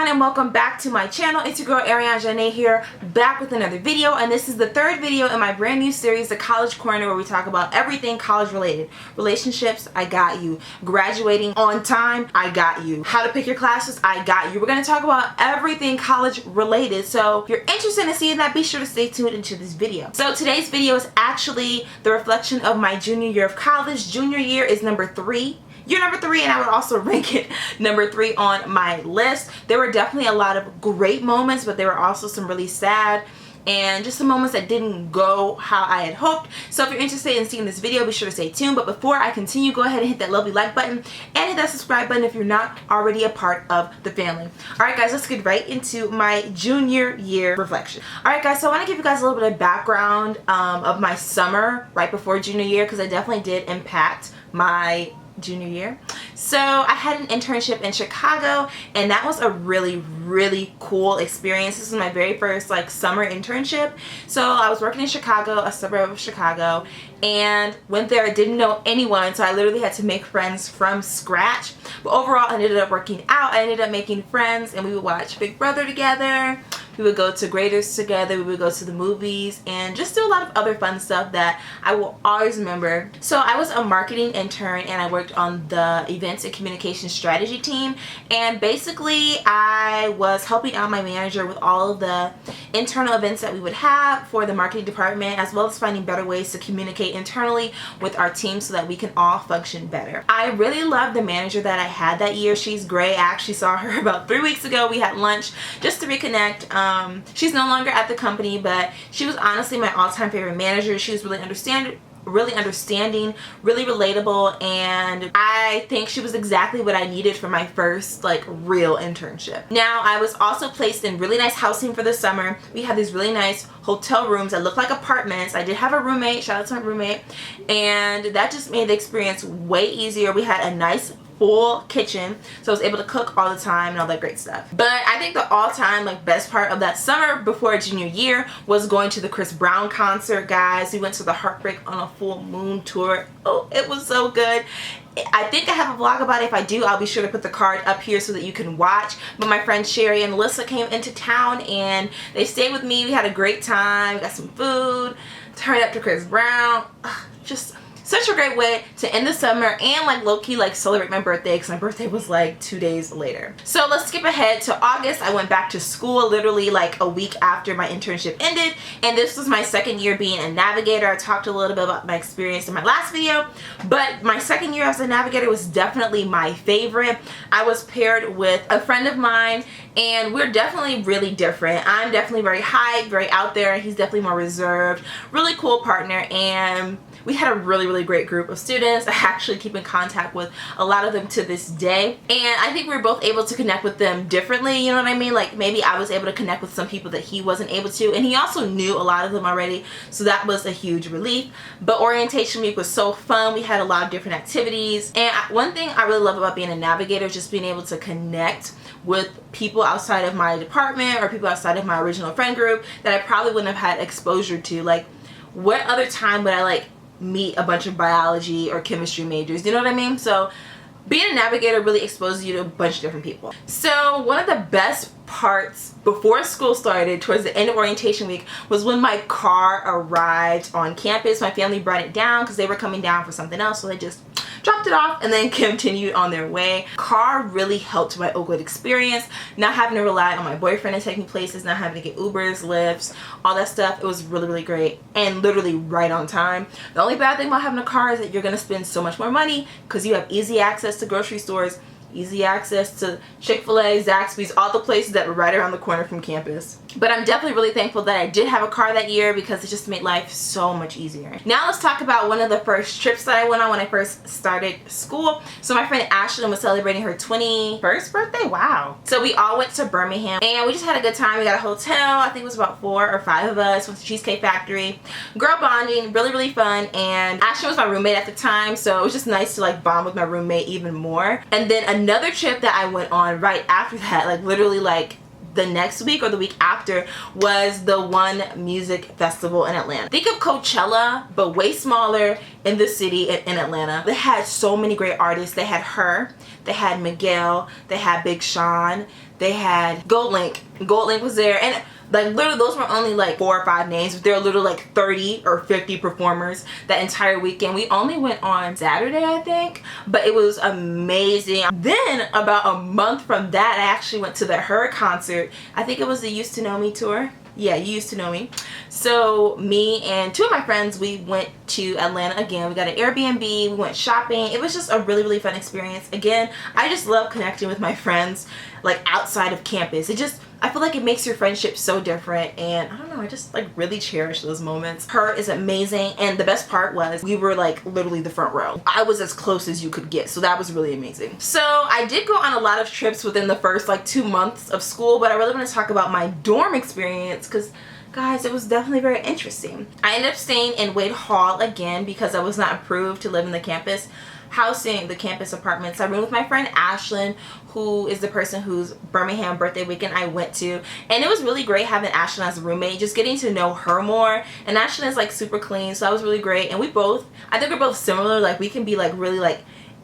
everyone, and welcome back to my channel. It's your girl Arion here, back with another video, and this is the third video in my brand new series, The College Corner, where we talk about everything college related. Relationships, I got you. Graduating on time, I got you. How to pick your classes, I got you. We're going to talk about everything college related, so if you're interested in seeing that, be sure to stay tuned into this video. So today's video is actually the reflection of my junior year of college. Junior year is number 3. You're number 3, and I would also rank it number 3 on my list. There were definitely a lot of great moments, but there were also some really sad and just some moments that didn't go how I had hoped. So if you're interested in seeing this video, be sure to stay tuned. But before I continue, go ahead and hit that lovely like button and hit that subscribe button if you're not already a part of the family. Alright guys, let's get right into my junior year reflection. Alright guys, so I want to give you guys a little bit of background of my summer right before junior year, because it definitely did impact my junior year. So I had an internship in Chicago, and that was a really cool experience. This was my very first summer internship. So I was working in Chicago, a suburb of Chicago, and went there. I didn't know anyone, so I literally had to make friends from scratch. But overall, I ended up working out. I ended up making friends, and we would watch Big Brother together. We would go to Graders together, we would go to the movies, and just do a lot of other fun stuff that I will always remember. So I was a marketing intern, and I worked on the events and communication strategy team, and basically I was helping out my manager with all of the internal events that we would have for the marketing department, as well as finding better ways to communicate internally with our team so that we can all function better. I really love the manager that I had that year. She's great. I actually saw her about 3 weeks ago. We had lunch just to reconnect. She's no longer at the company, but she was honestly my all-time favorite manager. She was really understanding, really relatable, and I think she was exactly what I needed for my first real internship. Now, I was also placed in really nice housing for the summer. We had these really nice hotel rooms that looked like apartments. I did have a roommate, shout out to my roommate, and that just made the experience way easier. We had a nice full kitchen, so I was able to cook all the time and all that great stuff. But I think the all-time best part of that summer before junior year was going to the Chris Brown concert, guys. We went to the Heartbreak on a Full Moon tour. Oh, it was so good. I think I have a vlog about it. If I do, I'll be sure to put the card up here so that you can watch. But my friends Sherry and Alyssa came into town, and they stayed with me. We had a great time. We got some food, turned up to Chris Brown. Just such a great way to end the summer and low-key celebrate my birthday, because my birthday was 2 days later. So let's skip ahead to August. I went back to school literally a week after my internship ended, and this was my second year being a navigator. I talked a little bit about my experience in my last video, but my second year as a navigator was definitely my favorite. I was paired with a friend of mine, and we're definitely really different. I'm definitely very hype, very out there, and he's definitely more reserved. Really cool partner, and we had a really great group of students. I actually keep in contact with a lot of them to this day, and I think we were both able to connect with them differently, you know what I mean? Maybe I was able to connect with some people that he wasn't able to, and he also knew a lot of them already, so that was a huge relief. But orientation week was so fun. We had a lot of different activities, and one thing I really love about being a navigator is just being able to connect with people outside of my department or people outside of my original friend group that I probably wouldn't have had exposure to. What other time would I meet a bunch of biology or chemistry majors, you know what I mean? So being a navigator really exposes you to a bunch of different people. So one of the best parts before school started, towards the end of orientation week, was when my car arrived on campus. My family brought it down because they were coming down for something else, so they just dropped it off and then continued on their way. Car really helped my Oakland experience, not having to rely on my boyfriend to take me places, not having to get Ubers, Lyfts, all that stuff. It was really great and literally right on time. The only bad thing about having a car is that you're gonna spend so much more money because you have easy access to grocery stores, easy access to Chick-fil-A, Zaxby's, all the places that were right around the corner from campus. But I'm definitely really thankful that I did have a car that year, because it just made life so much easier. Now let's talk about one of the first trips that I went on when I first started school. So my friend Ashlyn was celebrating her 21st birthday. Wow. So we all went to Birmingham, and we just had a good time. We got a hotel. I think it was about 4 or 5 of us. Went to Cheesecake Factory. Girl bonding, really fun. And Ashlyn was my roommate at the time, so it was just nice to bond with my roommate even more. And then another trip that I went on right after that, literally the next week or the week after, was the One Music Festival in Atlanta. Think of Coachella, but way smaller in the city in Atlanta. They had so many great artists. They had H.E.R, they had Miguel, they had Big Sean, They had Gold Link. Gold Link was there, and like literally those were only like 4 or 5 names, but there were literally like 30 or 50 performers that entire weekend. We only went on Saturday, I think, but it was amazing. Then about a month from that, I actually went to the H.E.R concert. I think it was the Used to Know Me tour. Yeah, you used to know me. So me and 2 of my friends, we went to Atlanta again. We got an Airbnb, we went shopping. It was just a really, really fun experience. Again, I just love connecting with my friends like outside of campus. I feel like it makes your friendship so different, and I don't know, I just like really cherish those moments. Her is amazing, and the best part was we were like literally the front row. I was as close as you could get, so that was really amazing. So I did go on a lot of trips within the first like 2 months of school, but I really want to talk about my dorm experience because guys, it was definitely very interesting. I ended up staying in Wade Hall again because I was not approved to live in the campus housing, the campus apartments. I roomed with my friend Ashlyn, who is the person whose Birmingham birthday weekend I went to, and it was really great having Ashlyn as a roommate, just getting to know her more. And Ashlyn is like super clean, so that was really great. And I think we're both similar, like we can be like really like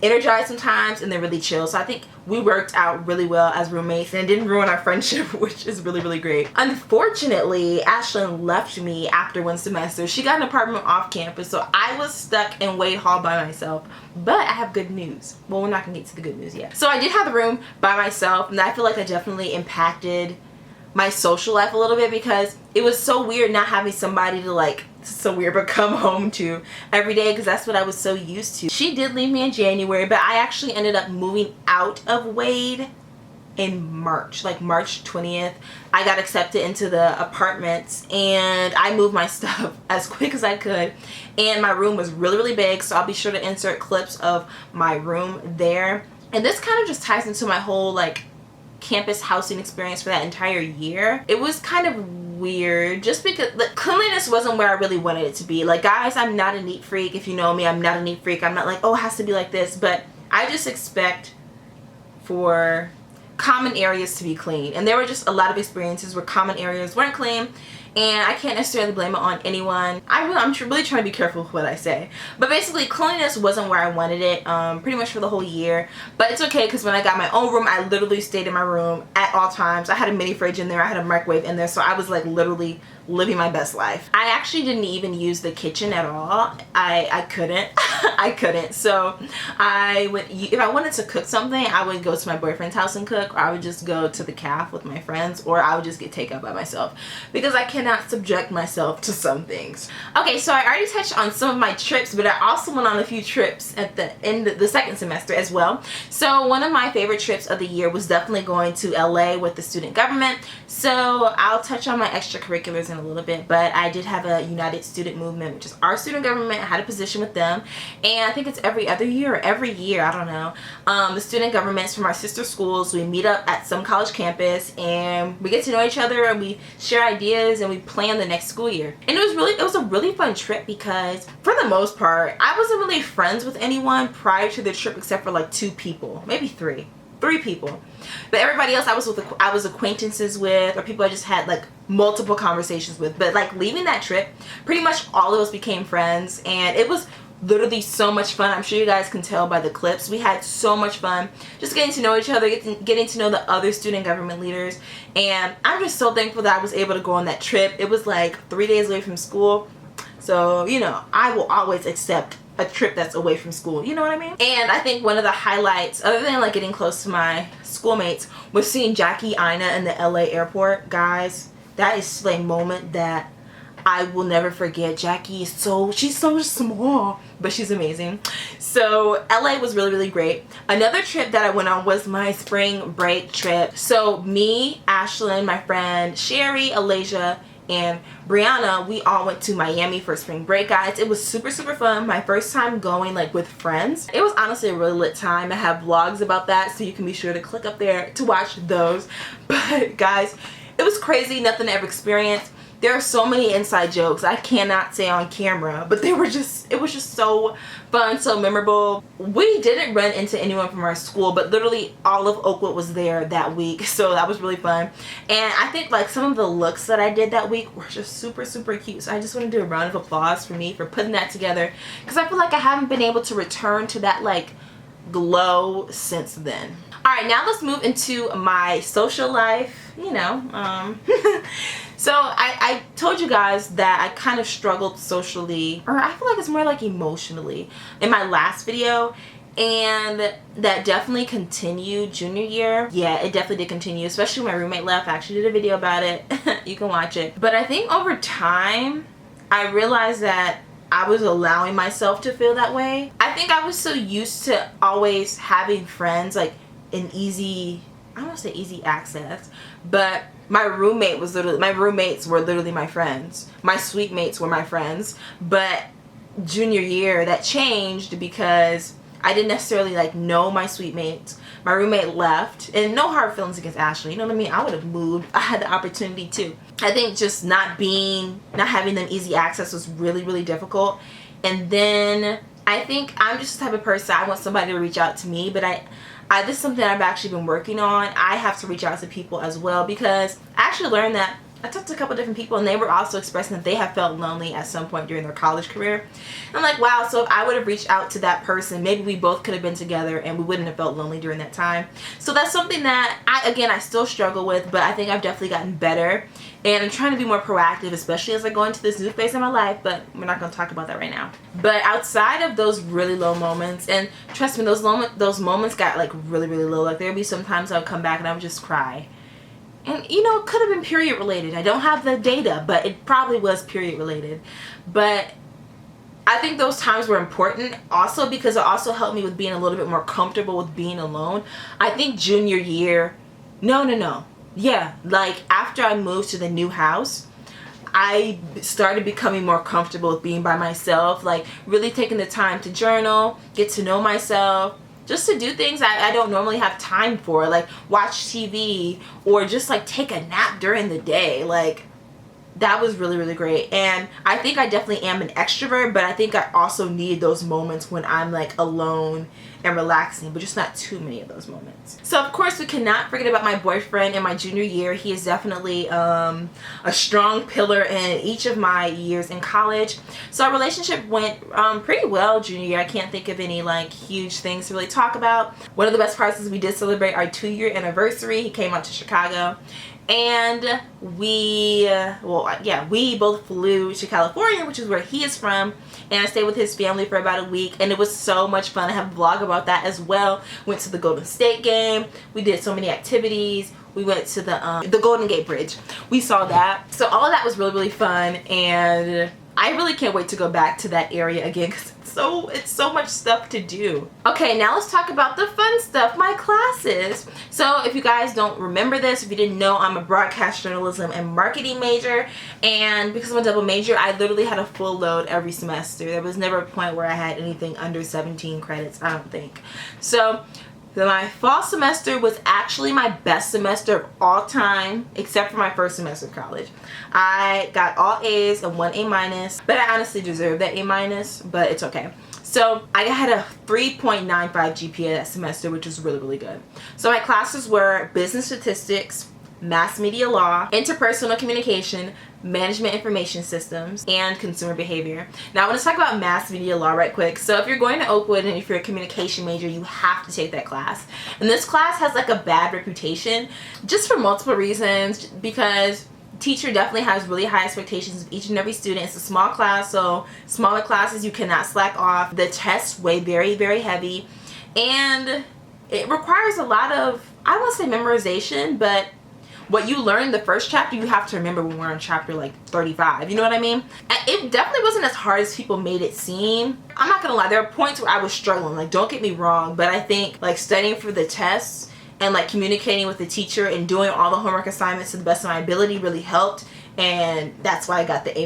energized sometimes and they're really chill, so I think we worked out really well as roommates and it didn't ruin our friendship, which is really, really great. Unfortunately, Ashlyn left me after 1 semester. She got an apartment off campus, so I was stuck in Wade Hall by myself. But I have good news. Well, we're not gonna get to the good news yet. So I did have the room by myself, and I feel like that definitely impacted my social life a little bit because it was so weird not having somebody to like, so weird, but come home to every day, because that's what I was so used to. She did leave me in January, but I actually ended up moving out of Wade in March, like March 20th. I got accepted into the apartments and I moved my stuff as quick as I could, and my room was really, really big, so I'll be sure to insert clips of my room there. And this kind of just ties into my whole like campus housing experience for that entire year. It was kind of weird just because the cleanliness wasn't where I really wanted it to be. Like guys, I'm not a neat freak. If you know me, I'm not a neat freak. I'm not like, oh, it has to be like this, but I just expect for common areas to be clean, and there were just a lot of experiences where common areas weren't clean, and I can't necessarily blame it on anyone. I'm really trying to be careful with what I say, but basically cleanliness wasn't where I wanted it pretty much for the whole year. But it's okay because when I got my own room, I literally stayed in my room at all times. I had a mini fridge in there, I had a microwave in there, so I was like literally living my best life. I actually didn't even use the kitchen at all. I couldn't. I couldn't. So I would, if I wanted to cook something, I would go to my boyfriend's house and cook, or I would just go to the caf with my friends, or I would just get takeout by myself because I cannot subject myself to some things. Okay, so I already touched on some of my trips, but I also went on a few trips at the end of the second semester as well. So one of my favorite trips of the year was definitely going to LA with the student government. So I'll touch on my extracurriculars in a little bit, but I did have a United Student Movement, which is our student government. I had a position with them, and I think it's every other year or every year, I don't know. The student governments from our sister schools, we meet up at some college campus and we get to know each other and we share ideas and we plan the next school year. And it was a really fun trip because for the most part, I wasn't really friends with anyone prior to the trip except for like 2 people, maybe 3 people, but everybody else I was acquaintances with, or people I just had like multiple conversations with. But like leaving that trip, pretty much all of us became friends, and it was literally so much fun. I'm sure you guys can tell by the clips. We had so much fun just getting to know each other, getting to know the other student government leaders, and I'm just so thankful that I was able to go on that trip. It was like 3 days away from school, so you know, I will always accept a trip that's away from school, you know what I mean? And I think one of the highlights, other than like getting close to my schoolmates, was seeing Jackie Aina in the LA airport. Guys, that is a moment that I will never forget. Jackie is she's so small, but she's amazing. So LA was really, really great. Another trip that I went on was my spring break trip. So me, Ashlyn, my friend Sherry, Alasia, and Brianna, we all went to Miami for spring break, guys. It was super, super fun. My first time going like with friends. It was honestly a really lit time. I have vlogs about that, so you can be sure to click up there to watch those. But guys, it was crazy. Nothing to ever experience. There are so many inside jokes I cannot say on camera, but it was just so fun, so memorable. We didn't run into anyone from our school, but literally all of Oakwood was there that week, so that was really fun. And I think like some of the looks that I did that week were just super, super cute. So I just want to do a round of applause for me for putting that together, because I feel like I haven't been able to return to that like glow since then. Alright, now let's move into my social life, you know. So I told you guys that I kind of struggled socially, or I feel like it's more like emotionally, in my last video. And that definitely continued junior year. Yeah, it definitely did continue, especially when my roommate left. I actually did a video about it. You can watch it. But I think over time, I realized that I was allowing myself to feel that way. I think I was so used to always having friends, like in easy, I don't want to say easy access, but my roommates were literally my friends. My suite mates were my friends. But junior year, that changed because I didn't necessarily like know my suite mates. My roommate left, and no hard feelings against Ashley, you know what I mean? I would have moved. I had the opportunity to. I think just not having them easy access was really, really difficult. And then I think I'm just the type of person, I want somebody to reach out to me, but this is something I've actually been working on. I have to reach out to people as well, because I actually learned that I talked to a couple different people and they were also expressing that they have felt lonely at some point during their college career. And I'm like, wow, so if I would have reached out to that person, maybe we both could have been together and we wouldn't have felt lonely during that time. So that's something that I still struggle with, but I think I've definitely gotten better. And I'm trying to be more proactive, especially as I go into this new phase in my life, but we're not going to talk about that right now. But outside of those really low moments, and trust me, those moments got like really, really low. Like there'd be some times I would come back and I would just cry. And you know, it could have been period related. I don't have the data, but it probably was period related. But I think those times were important also because it also helped me with being a little bit more comfortable with being alone. I think junior year, yeah, like after I moved to the new house, I started becoming more comfortable with being by myself, like really taking the time to journal, get to know myself, just to do things I don't normally have time for, like watch TV or just like take a nap during the day. Like that was really, really great. And I think I definitely am an extrovert, but I think I also need those moments when I'm like alone and relaxing, but just not too many of those moments. So of course we cannot forget about my boyfriend in my junior year. He is definitely a strong pillar in each of my years in college. So our relationship went pretty well junior year. I can't think of any like huge things to really talk about. One of the best parts is we did celebrate our 2-year anniversary. He came out to Chicago. And we both flew to California, which is where he is from, and I stayed with his family for about a week, and it was so much fun. I have a vlog about that as well. Went to the Golden State game. We did so many activities. We went to the Golden Gate Bridge. We saw that. So all of that was really, really fun, and I really can't wait to go back to that area again because it's so much stuff to do. Okay, now let's talk about the fun stuff, my classes. So if you guys don't remember this, if you didn't know, I'm a broadcast journalism and marketing major, and because I'm a double major, I literally had a full load every semester. There was never a point where I had anything under 17 credits, I don't think. So my fall semester was actually my best semester of all time, except for my first semester of college. I got all A's and 1 A-, but I honestly deserved that A-, but it's okay. So I had a 3.95 GPA that semester, which was really, really good. So my classes were business statistics, mass media law, interpersonal communication, management information systems, and consumer behavior. Now I want to talk about mass media law right quick. So if you're going to Oakwood and if you're a communication major, you have to take that class. And this class has like a bad reputation just for multiple reasons, because teacher definitely has really high expectations of each and every student. It's a small class, so smaller classes you cannot slack off. The tests weigh very, very heavy, and it requires a lot of, I won't say memorization, but what you learned the first chapter, you have to remember when we're on chapter like 35. You know what I mean? And it definitely wasn't as hard as people made it seem. I'm not gonna lie, there are points where I was struggling, like don't get me wrong, but I think like studying for the tests and like communicating with the teacher and doing all the homework assignments to the best of my ability really helped, and that's why I got the A-.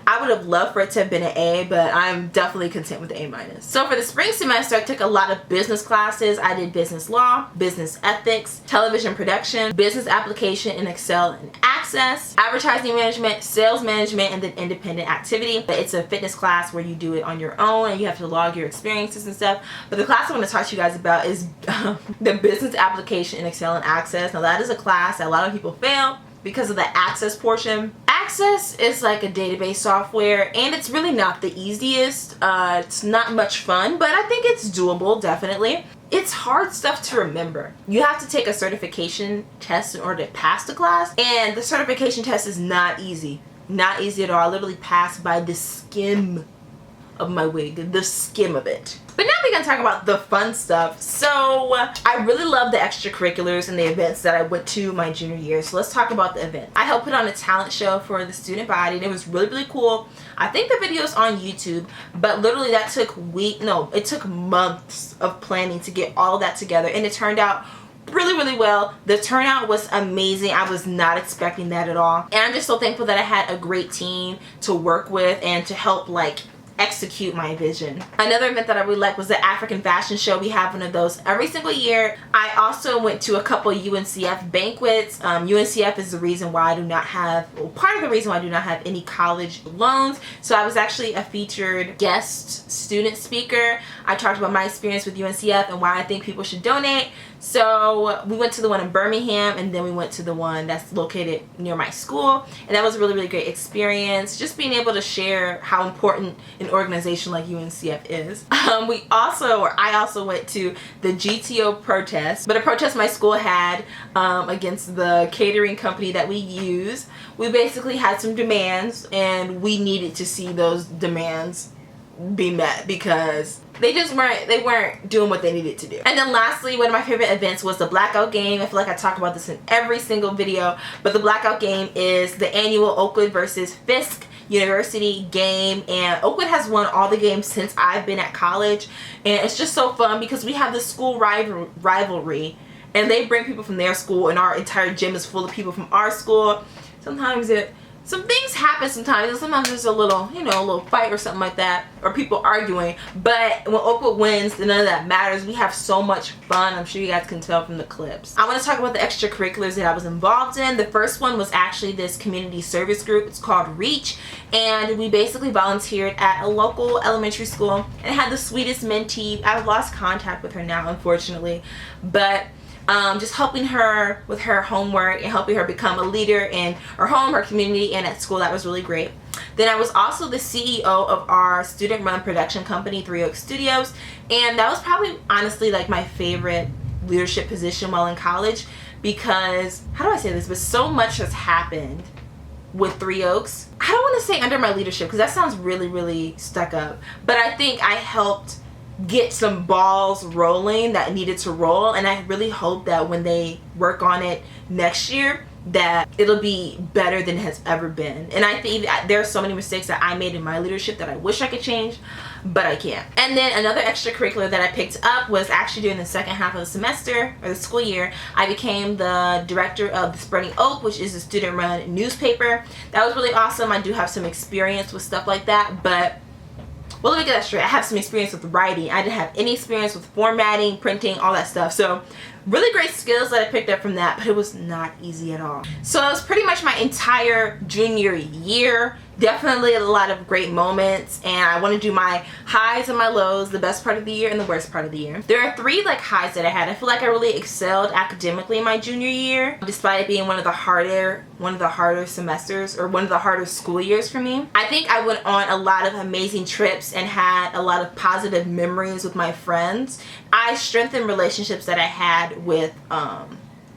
I would have loved for it to have been an A, but I'm definitely content with the A-. So for the spring semester, I took a lot of business classes. I did business law, business ethics, television production, business application in Excel and Access, advertising management, sales management, and then independent activity. But it's a fitness class where you do it on your own and you have to log your experiences and stuff. But the class I want to talk to you guys about is the business application in Excel and Access. Now that is a class that a lot of people fail because of the Access portion. Access is like a database software, and it's really not the easiest. It's not much fun, but I think it's doable, definitely. it's hard stuff to remember. You have to take a certification test in order to pass the class, and the certification test is not easy. Not easy at all. I literally passed by the skim of my wig, the skim of it. But now we're gonna talk about the fun stuff. So I really love the extracurriculars and the events that I went to my junior year. So let's talk about the event. I helped put on a talent show for the student body, and it was really, really cool. I think the video's on YouTube, but literally that took it took months of planning to get all of that together, and it turned out really, really well. The turnout was amazing. I was not expecting that at all, and I'm just so thankful that I had a great team to work with and to help like execute my vision. Another event that I really liked was the African fashion show. We have one of those every single year. I also went to a couple UNCF banquets. UNCF is the reason why I do not have, well, part of the reason why I do not have any college loans. So I was actually a featured guest student speaker. I talked about my experience with UNCF and why I think people should donate. So we went to the one in Birmingham, and then we went to the one that's located near my school, and that was a really, really great experience, just being able to share how important an organization like UNCF is. I also went to the GTO protest, but a protest my school had against the catering company that we use. We basically had some demands, and we needed to see those demands be met because they weren't doing what they needed to do. And then lastly, one of my favorite events was the blackout game. I feel like I talk about this in every single video, but the blackout game is the annual Oakwood versus Fisk University game, and Oakwood has won all the games since I've been at college, and it's just so fun because we have this school rivalry, and they bring people from their school, and our entire gym is full of people from our school. Sometimes some things happen sometimes. Sometimes there's a little, a little fight or something like that, or people arguing. But when Oakwood wins, none of that matters. We have so much fun. I'm sure you guys can tell from the clips. I want to talk about the extracurriculars that I was involved in. The first one was actually this community service group. It's called Reach, and we basically volunteered at a local elementary school, and it had the sweetest mentee. I've lost contact with her now, unfortunately, but just helping her with her homework and helping her become a leader in her home, her community, and at school. That was really great. Then I was also the CEO of our student-run production company, 3 Oaks Studios, and that was probably honestly like my favorite leadership position while in college, because, how do I say this, but so much has happened with 3 Oaks. I don't want to say under my leadership because that sounds really, really stuck up, but I think I helped get some balls rolling that needed to roll, and I really hope that when they work on it next year that it'll be better than it has ever been. And I think there are so many mistakes that I made in my leadership that I wish I could change, but I can't. And then another extracurricular that I picked up was actually during the second half of the semester, or the school year. I became the director of the Spreading Oak, which is a student-run newspaper. That was really awesome. I do have some experience with stuff like that, but well, let me get that straight. I have some experience with writing. I didn't have any experience with formatting, printing, all that stuff. So really great skills that I picked up from that, but it was not easy at all. So that was pretty much my entire junior year. Definitely a lot of great moments, and I want to do my highs and my lows, the best part of the year and the worst part of the year. There are 3 like highs that I had. I feel like I really excelled academically in my junior year, despite it being one of the harder semesters, or one of the harder school years for me. I think I went on a lot of amazing trips and had a lot of positive memories with my friends. I strengthened relationships that I had with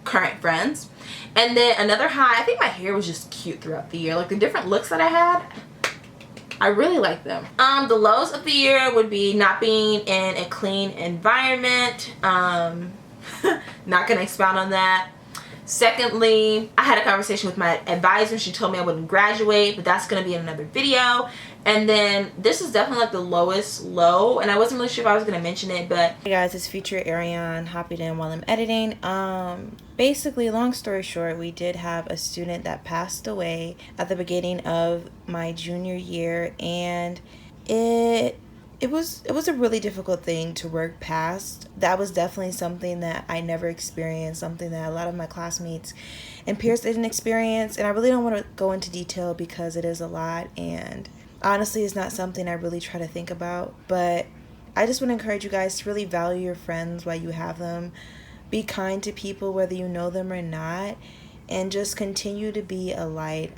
current friends. And then another high, I think my hair was just cute throughout the year. Like the different looks that I had, I really like them. The lows of the year would be not being in a clean environment. Not gonna expound on that. Secondly, I had a conversation with my advisor. She told me I wouldn't graduate, but that's gonna be in another video. And then this is definitely like the lowest low, and I wasn't really sure if I was gonna mention it, but hey guys, it's future Arion hopping in while I'm editing. Basically, long story short, we did have a student that passed away at the beginning of my junior year, and it was a really difficult thing to work past. That was definitely something that I never experienced, something that a lot of my classmates and peers didn't experience, and I really don't want to go into detail because it is a lot, and honestly it's not something I really try to think about. But I just want to encourage you guys to really value your friends while you have them. Be kind to people whether you know them or not, and just continue to be a light.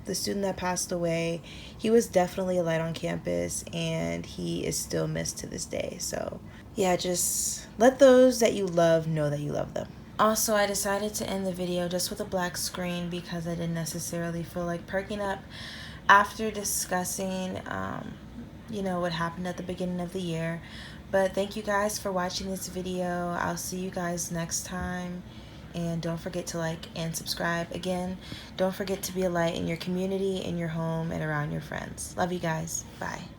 The student that passed away, he was definitely a light on campus, and he is still missed to this day. So yeah, just let those that you love know that you love them. Also, I decided to end the video just with a black screen because I didn't necessarily feel like perking up after discussing what happened at the beginning of the year. But thank you guys for watching this video. I'll see you guys next time. And don't forget to like and subscribe. Again, don't forget to be a light in your community, in your home, and around your friends. Love you guys. Bye.